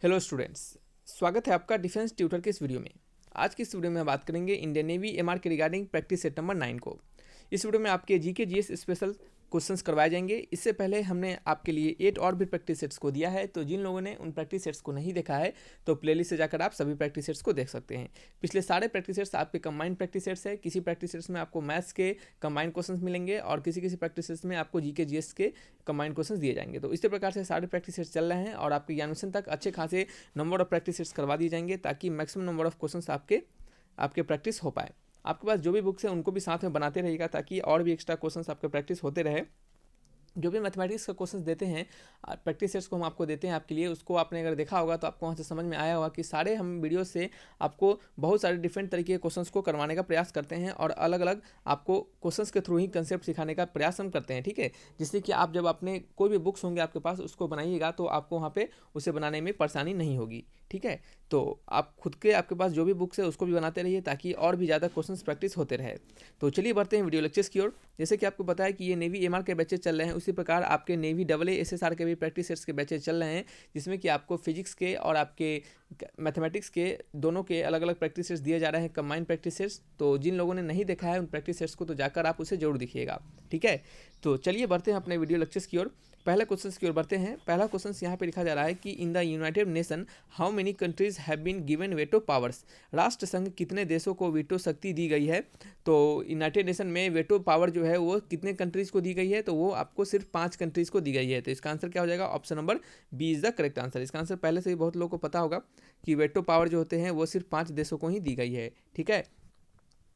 Hello students, स्वागत है आपका डिफेंस ट्यूटर के इस वीडियो में। आज की इस वीडियो में हम बात करेंगे इंडियन नेवी एमआर के रिगार्डिंग प्रैक्टिस सेट नंबर 9 को। इस वीडियो में आपके जीके जीएस स्पेशल क्वेश्चंस करवाए जाएंगे। इससे पहले हमने आपके लिए 8 और भी प्रैक्टिस सेट्स को दिया है, तो जिन लोगों ने उन प्रैक्टिस सेट्स को नहीं देखा है तो प्लेलिस्ट से जाकर आप सभी प्रैक्टिस सेट्स को देख सकते हैं। पिछले सारे प्रैक्टिस सेट्स आपके कंबाइंड प्रैक्टिस सेट्स है। किसी प्रैक्टिस सेट्स में आपको मैथ्स के कंबाइंड क्वेश्चंस मिलेंगे और किसी किसी प्रैक्टिस सेट्स में आपको जीके जीएस के कंबाइंड क्वेश्चंस दिए जाएंगे। तो इसी प्रकार से सारे प्रैक्टिस सेट्स चल रहे हैं और आपके एग्जामिनेशन तक अच्छे खासे नंबर ऑफ प्रैक्टिस सेट्स करवा दिए जाएंगे ताकि मैक्सिमम नंबर ऑफ क्वेश्चंस आपके प्रैक्टिस हो पाए। आपके पास जो भी बुक्स हैं उनको भी साथ में बनाते रहिएगा ताकि और भी एक्स्ट्रा क्वेश्चंस आपके प्रैक्टिस होते रहे। जो भी मैथमेटिक्स का क्वेश्चंस देते हैं, प्रैक्टिस सेट्स को हम आपको देते हैं आपके लिए, उसको आपने अगर देखा होगा तो आपको वहाँ से समझ में आया होगा कि सारे हम वीडियो से आपको बहुत सारे डिफरेंट तरीके के क्वेश्चंस को करवाने का प्रयास करते हैं और अलग अलग आपको क्वेश्चंस के थ्रू ही कंसेप्ट सिखाने का प्रयास हम करते हैं। ठीक है, जिससे कि आप जब अपने कोई भी बुक्स होंगे आपके पास उसको बनाइएगा तो आपको वहाँ पे उसे बनाने में परेशानी नहीं होगी। ठीक है, तो आप खुद के आपके पास जो भी बुक्स है उसको भी बनाते रहिए ताकि और भी ज़्यादा क्वेश्चंस प्रैक्टिस होते रहे। तो चलिए बढ़ते हैं वीडियो लेक्चर्स की ओर। जैसे कि आपको बताया कि ये नेवी एमआर के बैचेज चल रहे हैं, उसी प्रकार आपके नेवी AA SSR के भी प्रैक्टिस सेट्स के बैचेज चल रहे हैं, जिसमें कि आपको फिजिक्स के और आपके मैथमेटिक्स के दोनों के अलग अलग प्रैक्टिस सेट्स दिए जा रहे हैं, कंबाइंड प्रैक्टिस सेट्स। तो जिन लोगों ने नहीं देखा है उन प्रैक्टिस सेट्स को तो जाकर आप उसे जरूर देखिएगा। ठीक है, तो चलिए बढ़ते हैं अपने वीडियो लेक्चर्स की ओर। पहला क्वेश्चन की ओर बढ़ते हैं। पहला क्वेश्चन यहाँ पे लिखा जा रहा है कि in the United Nation how many countries have been given veto powers. राष्ट्र संघ कितने देशों को वीटो शक्ति दी गई है। तो यूनाइटेड नेशन में वेटो पावर जो है वो कितने कंट्रीज को दी गई है, तो वो आपको सिर्फ 5 कंट्रीज को दी गई है। तो इसका आंसर क्या हो जाएगा, option number B is the correct answer. इसका आंसर पहले से ही बहुत लोगों को पता होगा कि वेटो पावर जो होते हैं वो सिर्फ 5 देशों को ही दी गई है। ठीक है,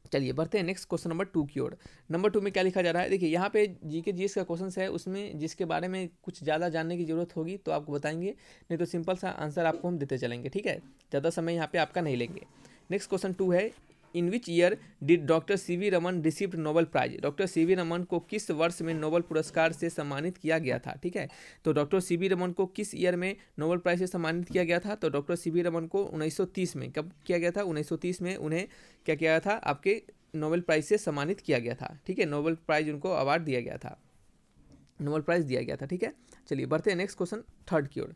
चलिए बढ़ते हैं नेक्स्ट क्वेश्चन नंबर 2 की ओर। नंबर 2 में क्या लिखा जा रहा है, देखिए यहाँ पे जीके जीएस का क्वेश्चन है, उसमें जिसके बारे में कुछ ज़्यादा जानने की जरूरत होगी तो आपको बताएंगे, नहीं तो सिंपल सा आंसर आपको हम देते चलेंगे। ठीक है, ज़्यादा समय यहाँ पे आपका नहीं लेंगे। नेक्स्ट क्वेश्चन 2 है, in which year did doctor CV Raman received Nobel prize. Doctor CV Raman को किस वर्ष में नोबेल पुरस्कार से सम्मानित किया गया था। ठीक है, तो डॉक्टर सीवी रमन को किस ईयर में नोबेल प्राइज से सम्मानित किया गया था, तो डॉक्टर सीवी रमन को 1930 में, कब किया गया था, 1930 में उन्हें क्या किया था, आपके नोबेल प्राइज से सम्मानित किया गया था। ठीक है, नोबेल प्राइज उनको अवार्ड दिया गया था, नोबेल प्राइज दिया गया था। ठीक है, चलिए बढ़ते हैं नेक्स्ट क्वेश्चन 3 की ओर।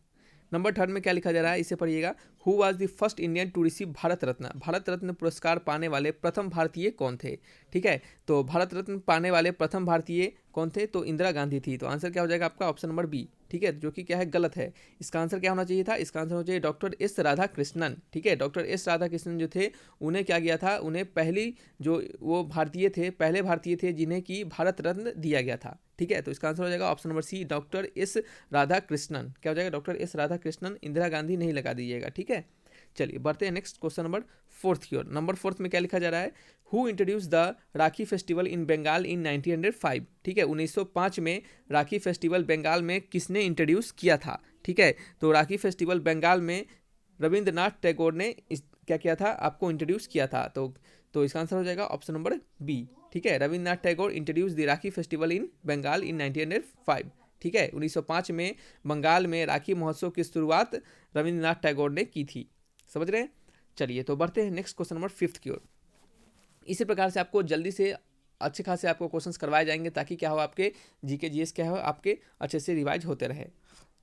नंबर 3 में क्या लिखा जा रहा है, इसे पढ़िएगा। Who was the first Indian to receive Bharat Ratna. Bharat Ratna पुरस्कार पाने वाले प्रथम भारतीय कौन थे। ठीक है, तो भारत रत्न पाने वाले प्रथम भारतीय कौन थे, तो इंदिरा गांधी थी। तो आंसर क्या हो जाएगा आपका, ऑप्शन नंबर बी। ठीक है, जो कि क्या है, गलत है। इसका आंसर क्या होना चाहिए था, इसका आंसर होना चाहिए डॉक्टर एस राधा कृष्णन। ठीक है, डॉक्टर एस राधा कृष्णन जो थे उन्हें क्या किया था, उन्हें पहली जो वो भारतीय थे, पहले भारतीय थे जिन्हें कि भारत रत्न दिया गया था। ठीक है, तो इसका आंसर हो जाएगा option number C, doctor S Radha Krishnan. क्या हो जाएगा, डॉक्टर एस राधा कृष्णन, इंदिरा गांधी नहीं लगा दीजिएगा। ठीक है, चलिए बढ़ते हैं नेक्स्ट क्वेश्चन नंबर 4 की ओर। नंबर 4 में क्या लिखा जा रहा है, who introduce the Rakhi festival in Bengal in 1905। ठीक है, 1905 में राखी फेस्टिवल बंगाल में किसने इंट्रोड्यूस किया था। ठीक है, तो राखी फेस्टिवल बंगाल में रविंद्रनाथ टैगोर ने क्या किया था, आपको इंट्रोड्यूस किया था। तो इसका आंसर हो जाएगा ऑप्शन नंबर बी। ठीक है, Rabindranath Tagore introduce the Rakhi festival in Bengal in 1905। ठीक है, 1905 में बंगाल में राखी महोत्सव की शुरुआत रविंद्रनाथ टैगोर ने की थी। समझ रहे हैं, चलिए तो बढ़ते हैं नेक्स्ट क्वेश्चन नंबर 5 की ओर। इसी प्रकार से आपको जल्दी से अच्छे खासे आपको क्वेश्चंस करवाए जाएंगे ताकि क्या हो, आपके जीके जीएस क्या हो, आपके अच्छे से रिवाइज होते रहे।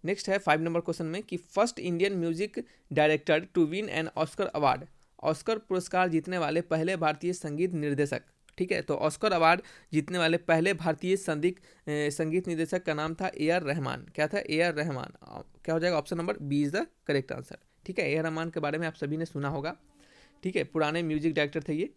नेक्स्ट है 5 नंबर क्वेश्चन में कि first Indian music director to win an Oscar award. Oscar पुरस्कार जीतने वाले पहले भारतीय संगीत निर्देशक। ठीक है, तो ऑस्कर अवार्ड जीतने वाले पहले भारतीय संगीत निर्देशक का नाम था ए आर रहमान। क्या था, ए आर रहमान। क्या हो जाएगा, option number B is the correct answer. ठीक है, ए आर रहमान के बारे में आप सभी ने सुना होगा। ठीक है, पुराने म्यूजिक डायरेक्टर थे ये।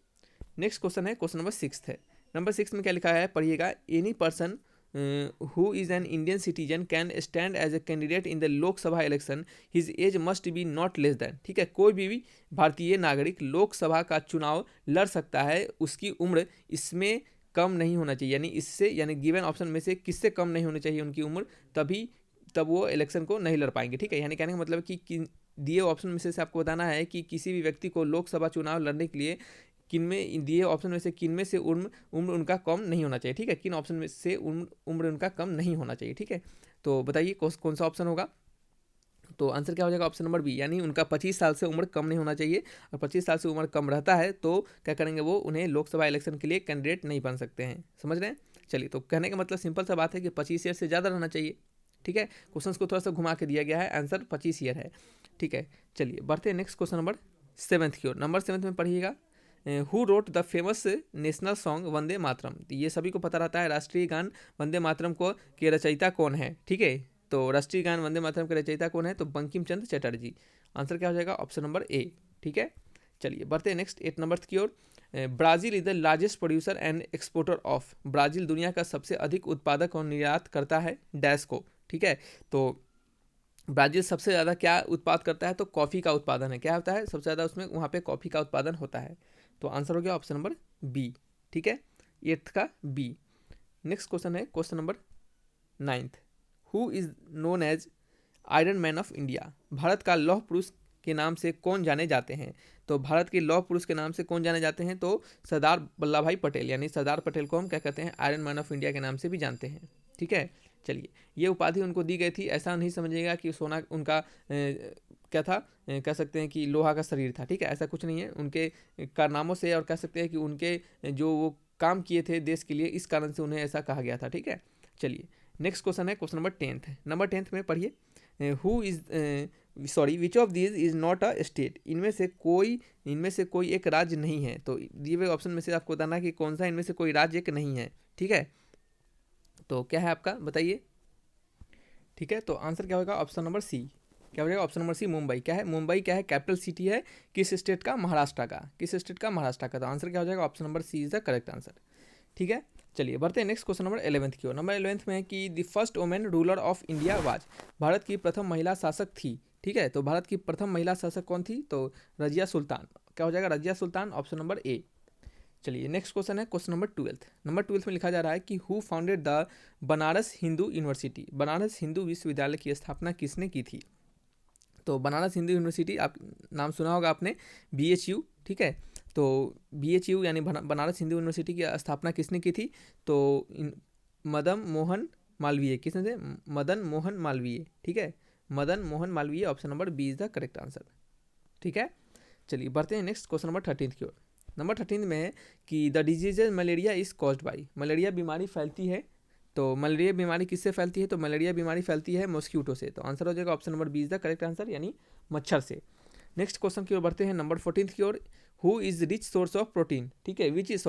नेक्स्ट क्वेश्चन है, क्वेश्चन नंबर 6 है। नंबर 6 में क्या लिखा है, पढ़िएगा। Any person who is an Indian citizen can stand as a candidate in the Lok Sabha election, his age must be not less than. ठीक है, कोई भी भारतीय नागरिक लोकसभा का चुनाव लड़ सकता है, उसकी उम्र इसमें कम नहीं होना चाहिए, यानी इससे, यानी गिवन ऑप्शन में से किससे कम नहीं होनी चाहिए उनकी उम्र, तब वो इलेक्शन को नहीं लड़ पाएंगे। ठीक है, यानी कहने का मतलब कि दिए ऑप्शन में से आपको बताना है कि किसी भी व्यक्ति को लोकसभा चुनाव लड़ने के लिए किनमें दिए ऑप्शन में से किनमें से उम्र उनका कम नहीं होना चाहिए। ठीक है, किन ऑप्शन में से उम्र उनका कम नहीं होना चाहिए। ठीक है, तो बताइए कौन सा ऑप्शन होगा, तो आंसर क्या हो जाएगा, ऑप्शन नंबर बी, यानी उनका 25 साल से उम्र कम नहीं होना चाहिए। और 25 साल से उम्र कम रहता है तो क्या करेंगे, वो उन्हें लोकसभा इलेक्शन के लिए कैंडिडेट नहीं बन सकते हैं। समझ रहे हैं, चलिए तो कहने का मतलब सिंपल सा बात है कि 25 ईयर से ज़्यादा रहना चाहिए। ठीक है, क्वेश्चन को थोड़ा सा घुमा के दिया गया है, आंसर 25 ईयर है। ठीक है, चलिए बढ़ते हैं नेक्स्ट क्वेश्चन नंबर 7 की ओर। नंबर 7 में पढ़िएगा, who wrote the famous national song Vande Mataram. ये सभी को पता रहता है, राष्ट्रीय गान वंदे मातरम को के रचयिता कौन है। ठीक है, तो राष्ट्रीय गान वंदे मातरम के रचयिता कौन है, तो बंकिम चंद्र चटर्जी। आंसर क्या हो जाएगा, ऑप्शन नंबर ए। ठीक है, चलिए बढ़ते हैं नेक्स्ट 8 नंबर की ओर। Brazil is the largest producer and exporter of. Brazil दुनिया का सबसे अधिक उत्पादक और निर्यात करता है डैश को। ठीक है, तो ब्राज़ील सबसे ज़्यादा क्या उत्पाद करता है, तो कॉफ़ी का उत्पादन है। क्या होता है सबसे ज़्यादा उसमें, वहाँ पे कॉफ़ी का उत्पादन होता है। तो आंसर हो गया ऑप्शन नंबर बी। ठीक है, 8th का बी। नेक्स्ट क्वेश्चन है question number 9th, who is known as iron man of India. भारत का लौह पुरुष के नाम से कौन जाने जाते हैं, तो भारत के लौह पुरुष के नाम से कौन जाने जाते हैं, तो सरदार वल्लभ भाई पटेल, यानी सरदार पटेल को हम क्या कहते हैं, आयरन मैन ऑफ इंडिया के नाम से भी जानते हैं। ठीक है, चलिए ये उपाधि उनको दी गई थी, ऐसा नहीं समझिएगा कि सोना उनका क्या था, कह सकते हैं कि लोहा का शरीर था। ठीक है, ऐसा कुछ नहीं है, उनके कारनामों से, और कह सकते हैं कि उनके जो वो काम किए थे देश के लिए, इस कारण से उन्हें ऐसा कहा गया था। ठीक है, चलिए नेक्स्ट क्वेश्चन है question number 10th। Number 10th में पढ़िए, who is which of these is not a state. इनमें से कोई एक राज्य नहीं है। तो दिए हुए ऑप्शन में से आपको बताना कि कौन सा इनमें से कोई राज्य एक नहीं है। ठीक है, तो क्या है आपका, बताइए। ठीक है, तो आंसर क्या होगा, ऑप्शन नंबर सी। क्या हो जाएगा, ऑप्शन नंबर सी, मुंबई। क्या है, मुंबई क्या है, कैपिटल सिटी है किस स्टेट का, महाराष्ट्र का। किस स्टेट का, महाराष्ट्र का। तो आंसर क्या हो जाएगा, option number C is the correct answer. ठीक है, चलिए बढ़ते हैं नेक्स्ट क्वेश्चन नंबर 11th की ओर। नंबर 11th में है कि the first women ruler of India was. Bharat की प्रथम महिला शासक थी। ठीक है, तो भारत की प्रथम महिला शासक कौन थी, तो रजिया सुल्तान। क्या हो जाएगा, Razia Sultan, option number A. चलिए नेक्स्ट क्वेश्चन है question number 12th। Number 12th में लिखा जा रहा है कि who founded the Banaras Hindu university. Banaras Hindu विश्वविद्यालय की स्थापना किसने की थी, तो बनारस हिंदू यूनिवर्सिटी, आप नाम सुना होगा आपने, BHU। ठीक है, तो BHU यानी बनारस हिंदू यूनिवर्सिटी की स्थापना किसने की थी, तो मदन मोहन मालवीय। किसने थे, मदन मोहन मालवीय। ठीक है, Madan Mohan Malviya, option number B is the correct answer. ठीक है, चलिए बढ़ते हैं नेक्स्ट क्वेश्चन नंबर 13th की ओर। नंबर 13 में है कि the disease malaria is caused by. Malaria बीमारी फैलती है, तो मलेरिया बीमारी किससे फैलती है, तो मलेरिया बीमारी फैलती है मॉस्क्यूटो से। तो आंसर हो जाएगा option number B is the correct answer, यानी मच्छर से। नेक्स्ट क्वेश्चन की ओर बढ़ते हैं नंबर 14th की ओर, who is rich source of protein. ठीक है, which is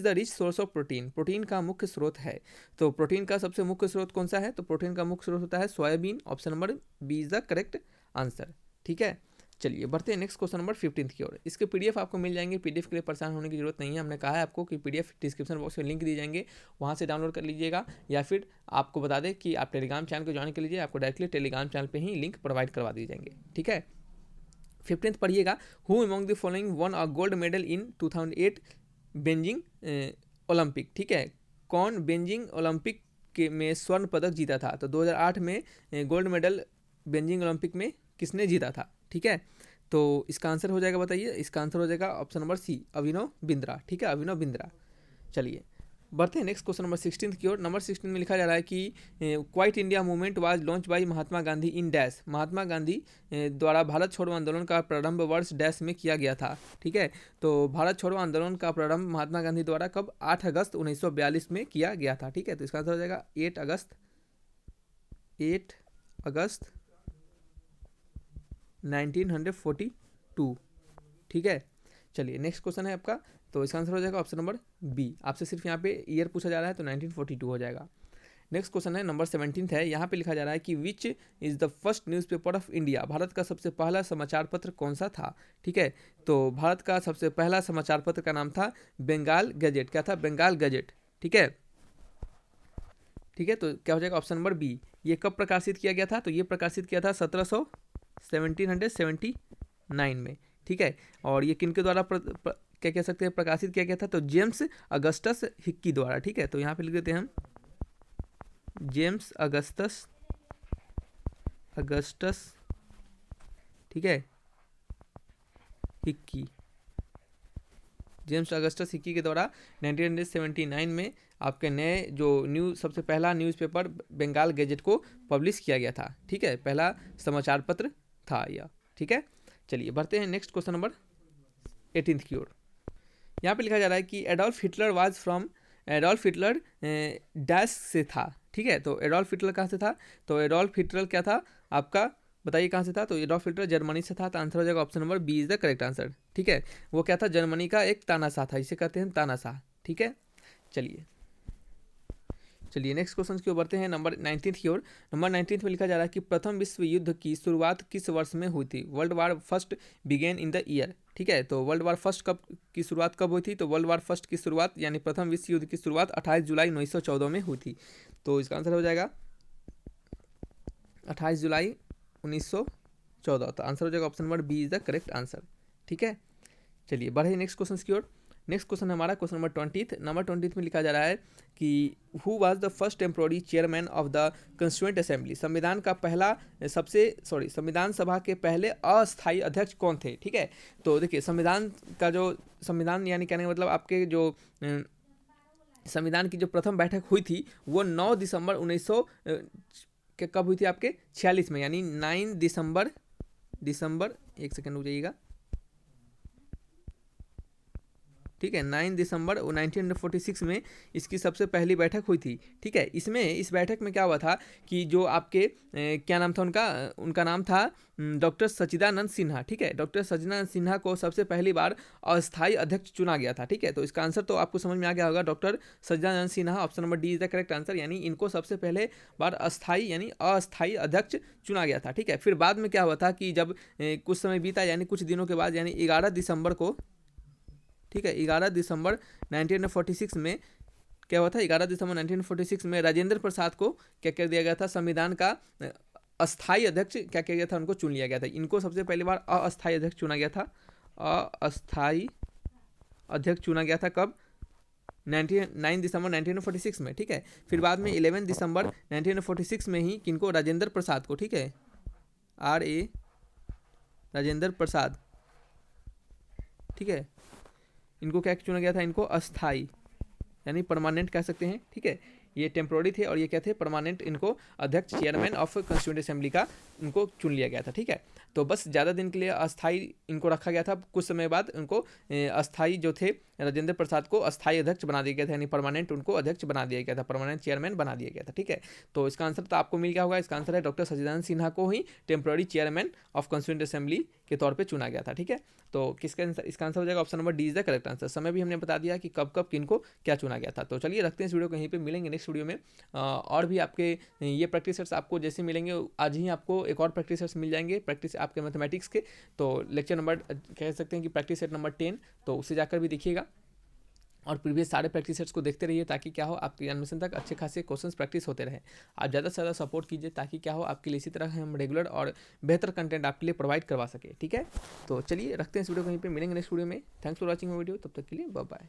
the rich source of protein. Protein का मुख्य स्रोत है, तो प्रोटीन का सबसे मुख्य स्रोत कौन सा है, तो प्रोटीन का मुख्य स्रोत होता है soybean. Option number B is the correct answer. ठीक है, चलिए बढ़ते हैं नेक्स्ट क्वेश्चन नंबर 15th की ओर। इसके PDF आपको मिल जाएंगे, PDF के लिए परेशान होने की जरूरत नहीं है। हमने कहा है आपको कि PDF डिस्क्रिप्शन बॉक्स में लिंक दिए जाएंगे, वहाँ से डाउनलोड कर लीजिएगा, या फिर आपको बता दें कि आप टेलीग्राम चैनल को ज्वाइन कर लीजिए, आपको डायरेक्टली टेलीग्राम चैनल पे ही लिंक प्रोवाइड करवा दिए जाएंगे। ठीक है, 15th पढ़िएगा, who among the following one a gold medal in 2008 Beijing Olympic. ठीक है, कौन बेजिंग ओलंपिक के में स्वर्ण पदक जीता था, तो 2008 में गोल्ड मेडल बेजिंग ओलंपिक में किसने जीता था। ठीक है, तो इसका आंसर हो जाएगा, बताइए। इसका आंसर हो जाएगा ऑप्शन नंबर सी, अभिनव बिंद्रा। ठीक है, अभिनव बिंद्रा। चलिए बढ़ते हैं नेक्स्ट क्वेश्चन नंबर 16th की ओर। नंबर 16 में लिखा जा रहा है कि Quit India movement was launch by Mahatma Gandhi in dash. Mahatma Gandhi द्वारा भारत छोड़ो आंदोलन का प्रारंभ वर्ष डैश में किया गया था। ठीक है, तो भारत छोड़ो आंदोलन का प्रारंभ महात्मा गांधी द्वारा कब, 8 अगस्त 1942 में किया गया था। ठीक है, तो इसका आंसर हो जाएगा 8 अगस्त 1942। ठीक है, चलिए नेक्स्ट क्वेश्चन है आपका, तो इसका आंसर हो जाएगा ऑप्शन नंबर बी। आपसे सिर्फ यहाँ पे ईयर पूछा जा रहा है, तो 1942 हो जाएगा। नेक्स्ट क्वेश्चन है नंबर 17 है, यहाँ पे लिखा जा रहा है कि which is the first newspaper of India. भारत का सबसे पहला समाचार पत्र कौन सा था। ठीक है, तो भारत का सबसे पहला समाचार पत्र का नाम था बंगाल गजेट। क्या था, बंगाल गजेट। ठीक है, तो क्या हो जाएगा ऑप्शन नंबर बी। ये कब प्रकाशित किया गया था, तो ये प्रकाशित किया था 1779 में। ठीक है, और ये किनके द्वारा क्या कह सकते हैं प्रकाशित किया गया था, तो जेम्स अगस्टस हिक्की द्वारा। ठीक है, तो यहाँ पे लिख देते हैं हम जेम्स अगस्टस। ठीक है, हिक्की, जेम्स अगस्टस हिक्की के द्वारा 1979 में आपके नए जो सबसे पहला न्यूज़पेपर बंगाल गजेट को पब्लिश किया गया था। ठीक है, पहला समाचार पत्र था यह। ठीक है, चलिए बढ़ते हैं नेक्स्ट क्वेश्चन नंबर 18th की ओर। यहाँ पे लिखा जा रहा है कि एडोल्फ हिटलर डैश से था। ठीक है। तो एडोल्फ हिटलर कहाँ से था? तो एडोल्फ हिटलर क्या था आपका, बताइए कहाँ से था? तो एडोल्फ हिटलर जर्मनी से था। तो आंसर हो जाएगा option number B is the correct answer. ठीक है, वो क्या था? जर्मनी का एक तानाशाह था, इसे कहते हैं तानाशाह। ठीक है, चलिए नेक्स्ट क्वेश्चन की ओर बढ़ते हैं, नंबर 19 की ओर। नंबर 19 में लिखा जा रहा है कि प्रथम विश्व युद्ध की शुरुआत किस वर्ष में हुई थी? World war first began in the year. ठीक है, तो वर्ल्ड वार फर्स्ट कब की शुरुआत कब हुई थी? तो वर्ल्ड वार फर्स्ट की शुरुआत यानी प्रथम विश्व युद्ध की शुरुआत 28 जुलाई 1914 में हुई थी। तो इसका आंसर हो जाएगा 28 जुलाई 1914। तो आंसर हो जाएगा option number B is the correct answer. ठीक है, चलिए बढ़े नेक्स्ट क्वेश्चन की ओर। नेक्स्ट क्वेश्चन हमारा क्वेश्चन नंबर 20। नंबर 20 में लिखा जा रहा है कि who was the first temporary chairman of the constituent assembly. संविधान का पहला संविधान सभा के पहले अस्थायी अध्यक्ष कौन थे? ठीक है, तो देखिए संविधान यानी कहने का मतलब आपके जो संविधान की जो प्रथम बैठक हुई थी वो 9 दिसंबर 1900 के कब हुई थी आपके 46 में, यानी 9 दिसंबर एक सेकंड रुक जाइएगा। ठीक है, 9 दिसंबर 1946 में इसकी सबसे पहली बैठक हुई थी। ठीक है, इस बैठक में क्या हुआ था कि जो आपके क्या नाम था उनका नाम था डॉक्टर सच्चिदानंद सिन्हा। ठीक है, डॉक्टर सच्चिदानंद सिन्हा को सबसे पहली बार अस्थायी अध्यक्ष चुना गया था। ठीक है, तो इसका आंसर तो आपको समझ में आ गया होगा, doctor Sachchidanand Sinha, option number D is the correct answer. यानी इनको सबसे पहले बार अस्थायी अध्यक्ष चुना गया था। ठीक है, फिर बाद में क्या हुआ था कि जब कुछ समय बीता, यानी कुछ दिनों के बाद, यानी 11 दिसंबर को, ठीक है 11 दिसंबर 1946 में क्या हुआ था? 11 दिसंबर 1946 में राजेंद्र प्रसाद को क्या कर दिया गया था? संविधान का अस्थायी अध्यक्ष क्या किया गया था? उनको चुन लिया गया था। इनको सबसे पहली बार अस्थायी अध्यक्ष चुना गया था। अस्थायी अध्यक्ष चुना गया था कब? 9 दिसंबर 1946 में। ठीक है, फिर बाद में 11 दिसंबर 1946 में ही किनको? राजेंद्र प्रसाद को। ठीक है, राजेंद्र प्रसाद। ठीक है, इनको क्या चुना गया था? इनको अस्थाई यानी परमानेंट कह सकते हैं। ठीक है, ये टेम्पोररी थे और ये क्या थे? परमानेंट। इनको अध्यक्ष चेयरमैन ऑफ कंस्टिट्यूएंट असेंबली का इनको चुन लिया गया था। ठीक है, तो बस ज़्यादा दिन के लिए अस्थाई इनको रखा गया था। कुछ समय बाद उनको अस्थाई जो थे राजेंद्र प्रसाद को अस्थाई अध्यक्ष बना दिया गया था, यानी परमानेंट उनको अध्यक्ष बना दिया गया था, परमानेंट चेयरमैन बना दिया गया था। ठीक है, तो इसका आंसर तो आपको मिल गया होगा। इसका आंसर है डॉक्टर सच्चिदानंद सिन्हा को ही temporary chairman of constituent assembly के तौर पर चुना गया था। ठीक है, तो इसका आंसर हो जाएगा option number D is the correct answer. समय भी हमने बता दिया कि कब कब किनको क्या चुना गया था। तो चलिए रखते हैं इस वीडियो को यहीं पे, मिलेंगे नेक्स्ट वीडियो में। और भी आपके ये प्रैक्टिस सेट्स आपको जैसे मिलेंगे, आज ही आपको एक और प्रैक्टिस सेट्स मिल जाएंगे प्रैक्टिस आपके मैथमेटिक्स के। तो लेक्चर नंबर कह सकते हैं कि प्रैक्टिस सेट नंबर 10, तो उसे जाकर भी देखिएगा और प्रीवियस सारे प्रैक्टिस सेट्स को देखते रहिए, ताकि क्या हो आपके एडमिशन तक अच्छे खासे क्वेश्चंस प्रैक्टिस होते रहे। आप ज़्यादा से ज़्यादा सपोर्ट कीजिए, ताकि क्या हो आपके लिए इसी तरह हम रेगुलर और बेहतर कंटेंट आपके लिए प्रोवाइड करवा सके। ठीक है, तो चलिए रखते हैं इस वीडियो को यहीं पे, मिलेंगे नेक्स्ट वीडियो में। Thanks for watching my video, तब तक के लिए बाय बाय।